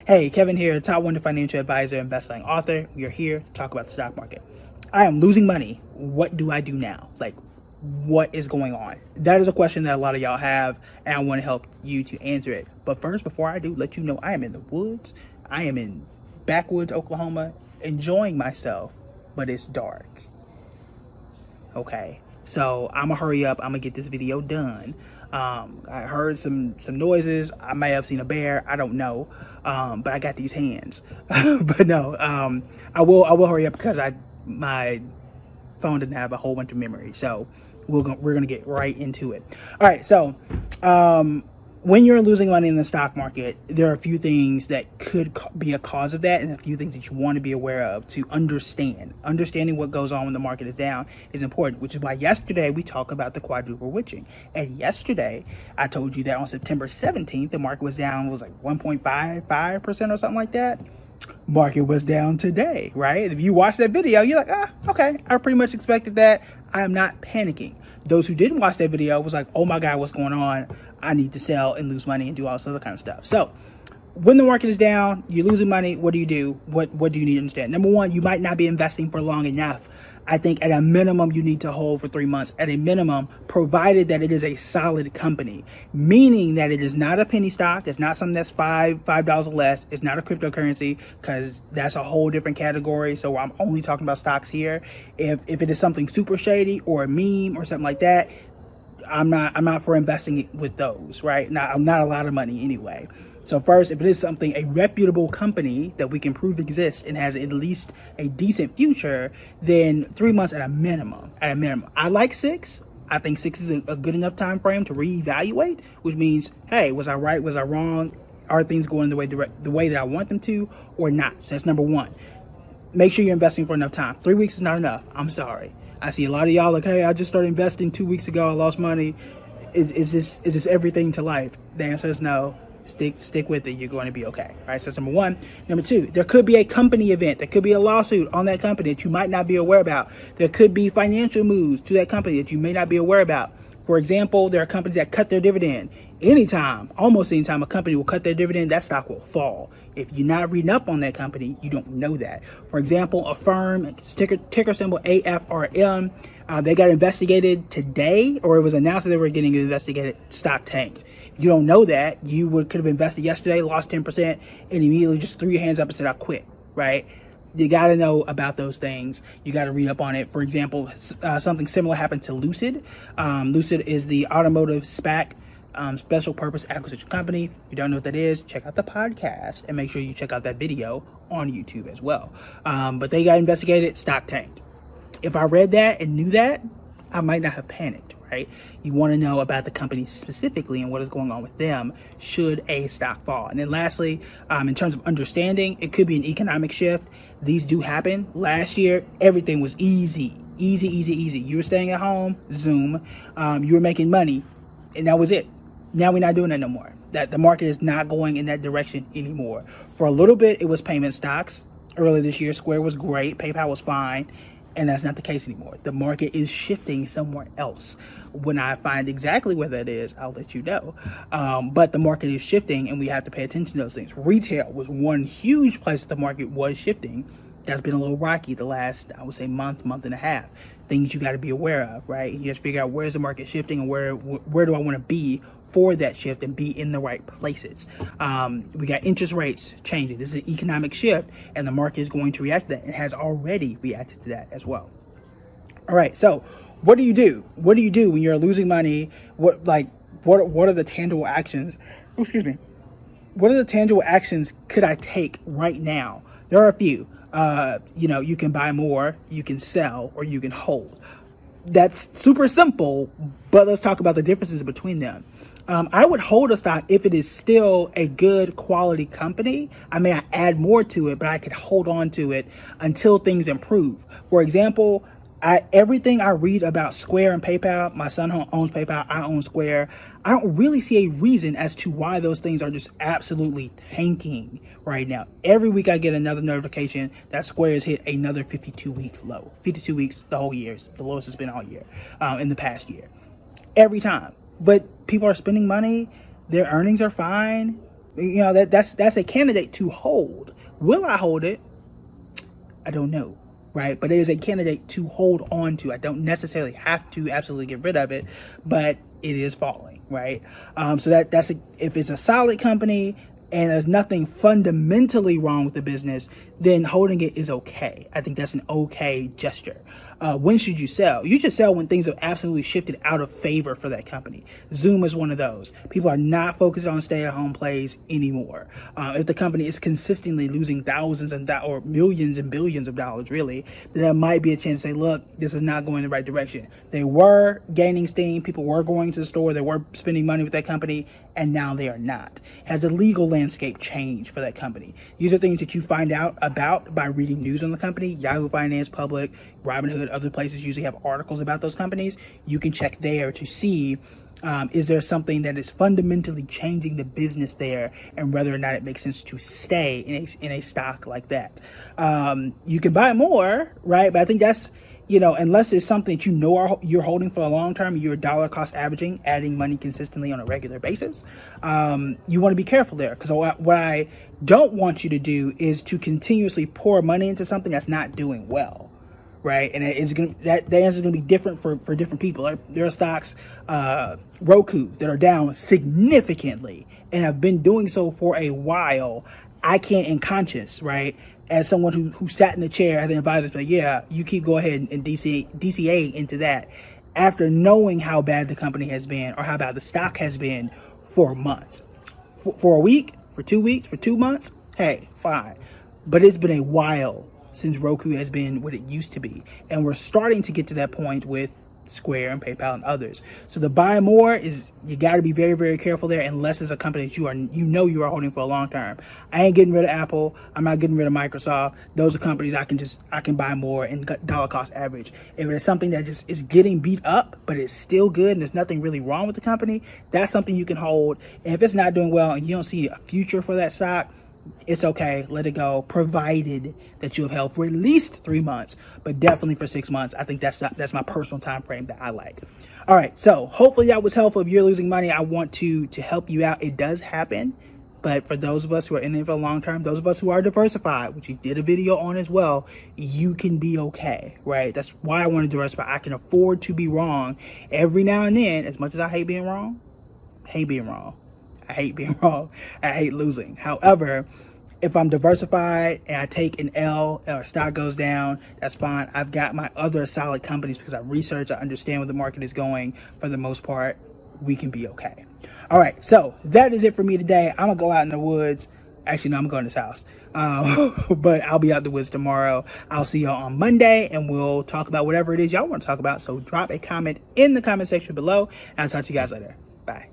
Hey, Kevin here, top 100 financial advisor and best-selling author. We are here to talk about the stock market. I am losing money. What do I do now? Like, what is going on? That is a question that a lot of y'all have, and I want to help you to answer it. But first, before I do, let you know I am in the woods. I am in backwoods, Oklahoma, enjoying myself, but it's dark. Okay, so I'm gonna hurry up. I'm gonna get this video done. I heard some noises. I may have seen a bear. I don't know, but I got these hands. But no, I will hurry up because my phone didn't have a whole bunch of memory. So we're gonna get right into it. All right, so when you're losing money in the stock market, there are a few things that could be a cause of that, and a few things that you want to be aware of to understand. Understanding what goes on when the market is down is important, which is why yesterday we talked about the quadruple witching. And yesterday I told you that on September 17th, the market was down, was like 1.55% or something like that. Market was down today, right? If you watch that video, you're like, okay, I pretty much expected that. I am not panicking. Those who didn't watch that video was like, oh my God, what's going on? I need to sell and lose money and do all this other kind of stuff. So when the market is down, you're losing money. What do? What do you need to understand? Number one, you might not be investing for long enough. I think at a minimum, you need to hold for 3 months at a minimum, provided that it is a solid company, meaning that it is not a penny stock. It's not something that's $5 or less. It's not a cryptocurrency, because that's a whole different category. So I'm only talking about stocks here. If it is something super shady or a meme or something like that, I'm not for investing with those, right? I'm not a lot of money anyway. So first, if it is something, a reputable company that we can prove exists and has at least a decent future, then 3 months at a minimum. I like 6. I think 6 is a good enough time frame to reevaluate, which means, hey, was I right? Was I wrong? Are things going the way that I want them to, or not? So that's number one. Make sure you're investing for enough time. 3 weeks is not enough. I'm sorry. I see a lot of y'all like, hey, I just started investing 2 weeks ago. I lost money. Is this everything to life? The answer is no. Stick with it. You're going to be okay. All right. So that's number one. Number two, there could be a company event. There could be a lawsuit on that company that you might not be aware about. There could be financial moves to that company that you may not be aware about. For example, there are companies that cut their dividend. Almost anytime a company will cut their dividend, that stock will fall. If you're not reading up on that company, you don't know that. For example, Affirm, ticker symbol AFRM, they got investigated today, or it was announced that they were getting investigated. Stock tanked. You don't know that. You could have invested yesterday, lost 10%, and immediately just threw your hands up and said, I quit, right? You got to know about those things. You got to read up on it. For example, something similar happened to Lucid. Lucid is the automotive SPAC, special purpose acquisition company. If you don't know what that is, check out the podcast and make sure you check out that video on YouTube as well. But they got investigated, stock tanked. If I read that and knew that, I might not have panicked, right? You want to know about the company specifically and what is going on with them should a stock fall. And then lastly, in terms of understanding, it could be an economic shift. These do happen. Last year, everything was easy. You were staying at home, Zoom, you were making money, and that was it. Now we're not doing that no more. That the market is not going in that direction anymore. For a little bit, it was payment stocks. Earlier this year, Square was great, PayPal was fine, and that's not the case anymore. The market is shifting somewhere else. When I find exactly where that is, I'll let you know. But the market is shifting, and we have to pay attention to those things. Retail was one huge place that the market was shifting. That's been a little rocky the last, I would say, month and a half. Things you got to be aware of, right? You have to figure out where's the market shifting and where do I want to be for that shift and be in the right places. We got interest rates changing. This is an economic shift, and the market is going to react to that. It has already reacted to that as well. All right, so what do you do? What do you do when you're losing money? What are the tangible actions? Oh, excuse me. What are the tangible actions could I take right now? There are a few. You can buy more, you can sell, or you can hold. That's super simple, but let's talk about the differences between them. I would hold a stock if it is still a good quality company. I may add more to it, but I could hold on to it until things improve. For example, everything I read about Square and PayPal, my son owns PayPal, I own Square. I don't really see a reason as to why those things are just absolutely tanking right now. Every week I get another notification that Square has hit another 52-week low. 52 weeks the whole year, the lowest it's been all year, in the past year. Every time. But people are spending money, their earnings are fine, You know, that's a candidate to hold. Will I hold it? I don't know, right? But it is a candidate to hold on to. I don't necessarily have to absolutely get rid of it, but it is falling, right? So if it's a solid company and there's nothing fundamentally wrong with the business, then holding it is okay. I think that's an okay gesture. When should you sell? You should sell when things have absolutely shifted out of favor for that company. Zoom is one of those. People are not focused on stay-at-home plays anymore. If the company is consistently losing thousands or millions and billions of dollars, really, then there might be a chance to say, look, this is not going in the right direction. They were gaining steam. People were going to the store. They were spending money with that company, and now they are not. Has the legal landscape changed for that company? These are things that you find out about by reading news on the company. Yahoo Finance, Public, Robinhood, other places usually have articles about those companies. You can check there to see is there something that is fundamentally changing the business there, and whether or not it makes sense to stay in a stock like that. You can buy more, right? But I think that's, unless it's something that you're holding for a long term, you're dollar cost averaging, adding money consistently on a regular basis, you want to be careful there. Because what I don't want you to do is to continuously pour money into something that's not doing well. Right, and that answer is going to be different for different people. There are stocks, Roku, that are down significantly and have been doing so for a while. I can't, in conscience, right, as someone who sat in the chair as an advisor, but yeah, you keep go ahead and DCA into that after knowing how bad the company has been or how bad the stock has been for months, for a week, for 2 weeks, for 2 months. Hey, fine, but it's been a while since Roku has been what it used to be. And we're starting to get to that point with Square and PayPal and others. So the buy more is, you got to be very, very careful there, unless it's a company that you are holding for a long term. I ain't getting rid of Apple. I'm not getting rid of Microsoft. Those are companies I can buy more and dollar cost average. If it's something that just is getting beat up, but it's still good and there's nothing really wrong with the company, that's something you can hold. And if it's not doing well and you don't see a future for that stock, it's okay, let it go, provided that you have held for at least 3 months, but definitely for 6 months. I think that's my personal time frame that I like. All right, so hopefully that was helpful. If you're losing money, I want to help you out. It does happen, but for those of us who are in it for the long term, those of us who are diversified, which you did a video on as well, you can be okay, right? That's why I want to diversify. I can afford to be wrong every now and then. As much as I hate being wrong, I hate being wrong. I hate losing. However, if I'm diversified and I take an L or stock goes down, that's fine. I've got my other solid companies because I research, I understand where the market is going. For the most part, we can be okay. All right, so that is it for me today. I'm gonna go out in the woods. Actually, no, I'm going to this house. But I'll be out in the woods tomorrow. I'll see y'all on Monday, and we'll talk about whatever it is y'all want to talk about. So drop a comment in the comment section below, and I'll talk to you guys later. Bye.